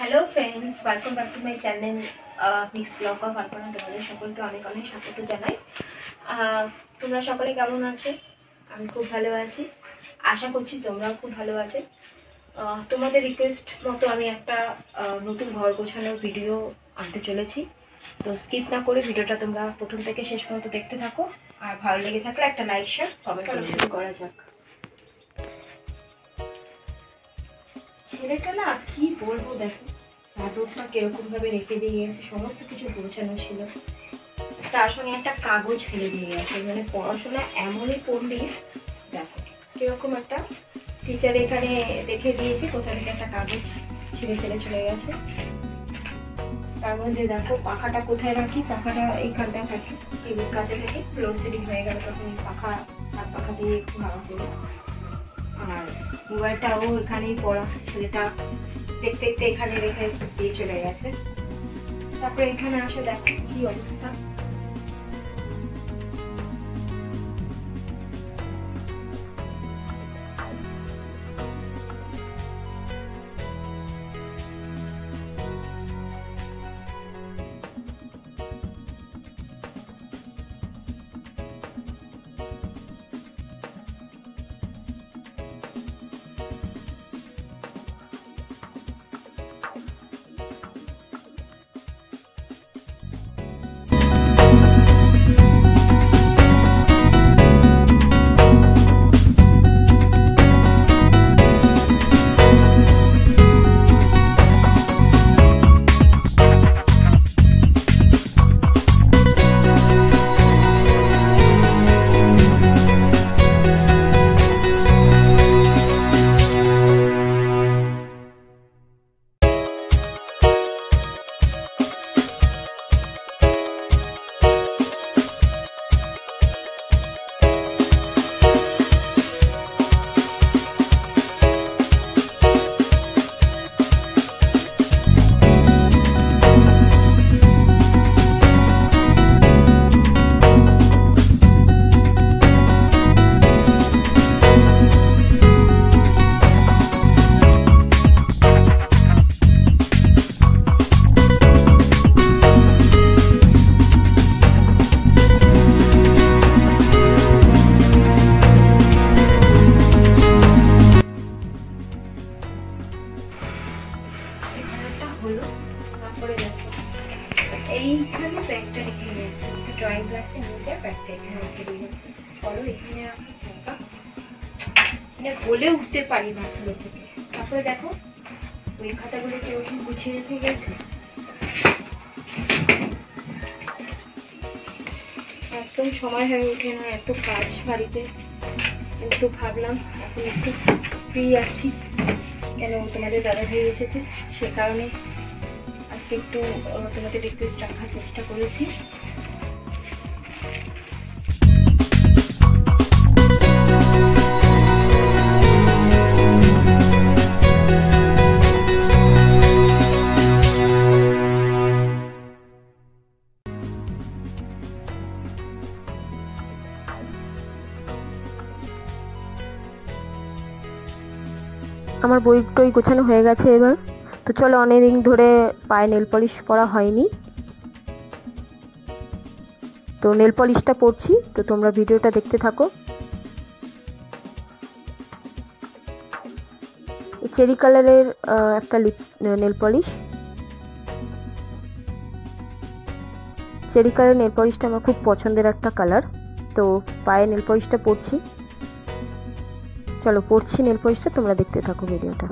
Hello friends, welcome back to my channel mix blog of Alpana. তোমাদের সকলকে অনেক অনেক স্বাগত জানাই। তোমরা সকলে কেমন আছো? আমি খুব ভালো আছি, আশা করছি তোমরাও খুব ভালো আছো। তোমাদের রিকোয়েস্ট মতো আমি একটা নতুন ঘর গোছানোর ভিডিও আনতে চলেছি। তো স্কিপ না করে ভিডিওটা তোমরা প্রথম থেকে শেষ পর্যন্ত দেখতে থাকো, আর ভালো লেগে থাকলে একটা লাইক শেয়ার কমেন্ট করে শুরু করা যাক। ছেলেটা না কি বলবো, দেখো চাদরটা কিরকম ভাবে রেখে দিয়ে গেছে, সমস্ত কিছু গোছানো ছিল, তার সঙ্গে একটা কাগজ ফেলে দিয়ে গেছে। মানে পড়াশোনা এমনই পণ্ডিত, দেখো কিরকম একটা টিচার এখানে রেখে দিয়েছে, কোথা থেকে একটা কাগজ ছিঁড়ে ফেলে চলে গেছে। তার মধ্যে দেখো পাখাটা কোথায় রাখি, পাখাটা এইখানটায় থাকি, টিভির কাছে থেকে লোডশেডিং হয়ে গেল, তখন পাখা হাত পাখা দিয়ে একটু হাওয়া করি। আর মোবাইলটাও এখানেই পড়া, ছেলেটা দেখতে দেখতে এখানে রেখে দিয়ে চলে গেছে। তারপরে এখানে আসে দেখো কি অবস্থা। এইখানে ব্যাগটা রেখে গেছে, ড্রয়িং ক্লাসে নিয়ে ব্যাগটা এখানে রেখে দিয়ে গেছে। বলো এখানে রাখা চাকা, মানে বলে উঠতে পারি না ছেলে থেকে। তারপরে দেখো ওই খাতাগুলো কেরকম গুছিয়ে রেখে গেছে, একদম সময় হয়ে ওঠে না, এত কাজ বাড়িতে। কিন্তু ভাবলাম এখন একটু ফ্রি আছি, কেন তোমাদের দাদা ভাই এসেছে, সে কারণে আজকে একটু তোমাদের রিকোয়েস্ট রাখার চেষ্টা করেছি। আমার বই টই গোছানো হয়ে গেছে এবার। তো চলো, অনেকদিন ধরে পায়ে নেল পলিশ করা হয়নি, তো নেল পলিশটা পরছি, তো তোমরা ভিডিওটা দেখতে থাকো। চেরি কালারের একটা নেল পলিশ, চেরি কালারের নেল পলিশটা আমার খুব পছন্দের একটা কালার। তো পায়ে নেল পলিশটা পরছি, চলো পরছি নেল পলিশটা, তোমরা দেখতে থাকো ভিডিওটা।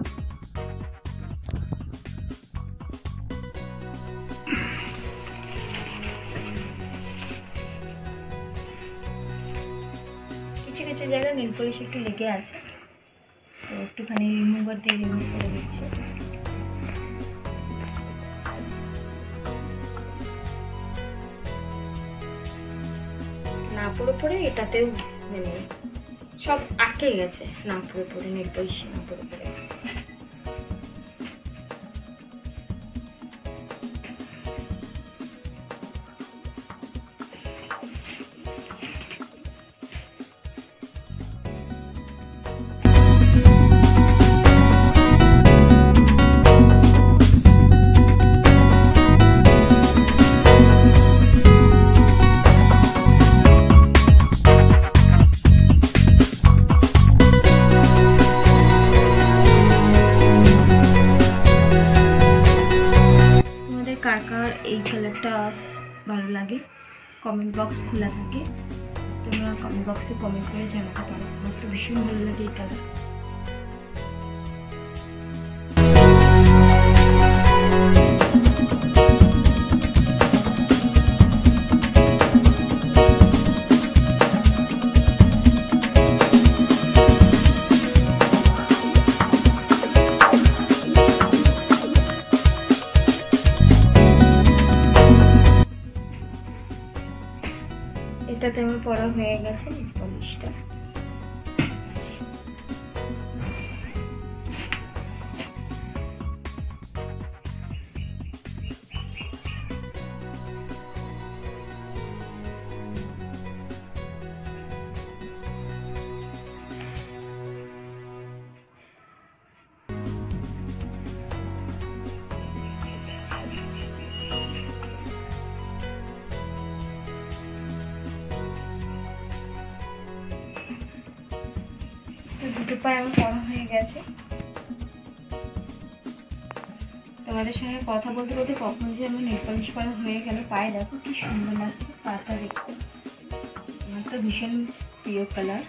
কিছু কিছু জায়গায় নেল পলিশ একটু লেগে আছে, তো একটুখানি রিমুভার দিয়ে রিমুভ করে দিচ্ছি। না পড়ে পড়ে এটাতেও মানে সব আটকে গেছে, না পড়ে পড়ে নেল পলিশ না পড়ে পড়ে। কোনটা ভালো লাগে কমেন্ট বক্স খোলা থাকে, তোমরা কমেন্ট বক্সে কমেন্ট করে জানাতে পারো। আমার তো ভীষণ ভালো লাগে এই কালার। এটাতে আমার পড়া হয়ে গেছে নেল পলিশটা। দুটো পায়ে আমার পড়া হয়ে গেছে। তোমাদের সঙ্গে কথা বলতে বলতে কখন যে আমার নেল পলিশ করা হয়ে গেল। পায়ে দেখো কি সুন্দর লাগছে পাটা দেখতে, আমার তো ভীষণ প্রিয় কালার।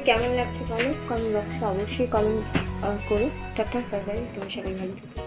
কেমন লাগছে বলো, কমেন্ট বক্সে অবশ্যই কমেন্ট করো। টাটা, বাই বাই, তুমি সবাই ভালো থাকো।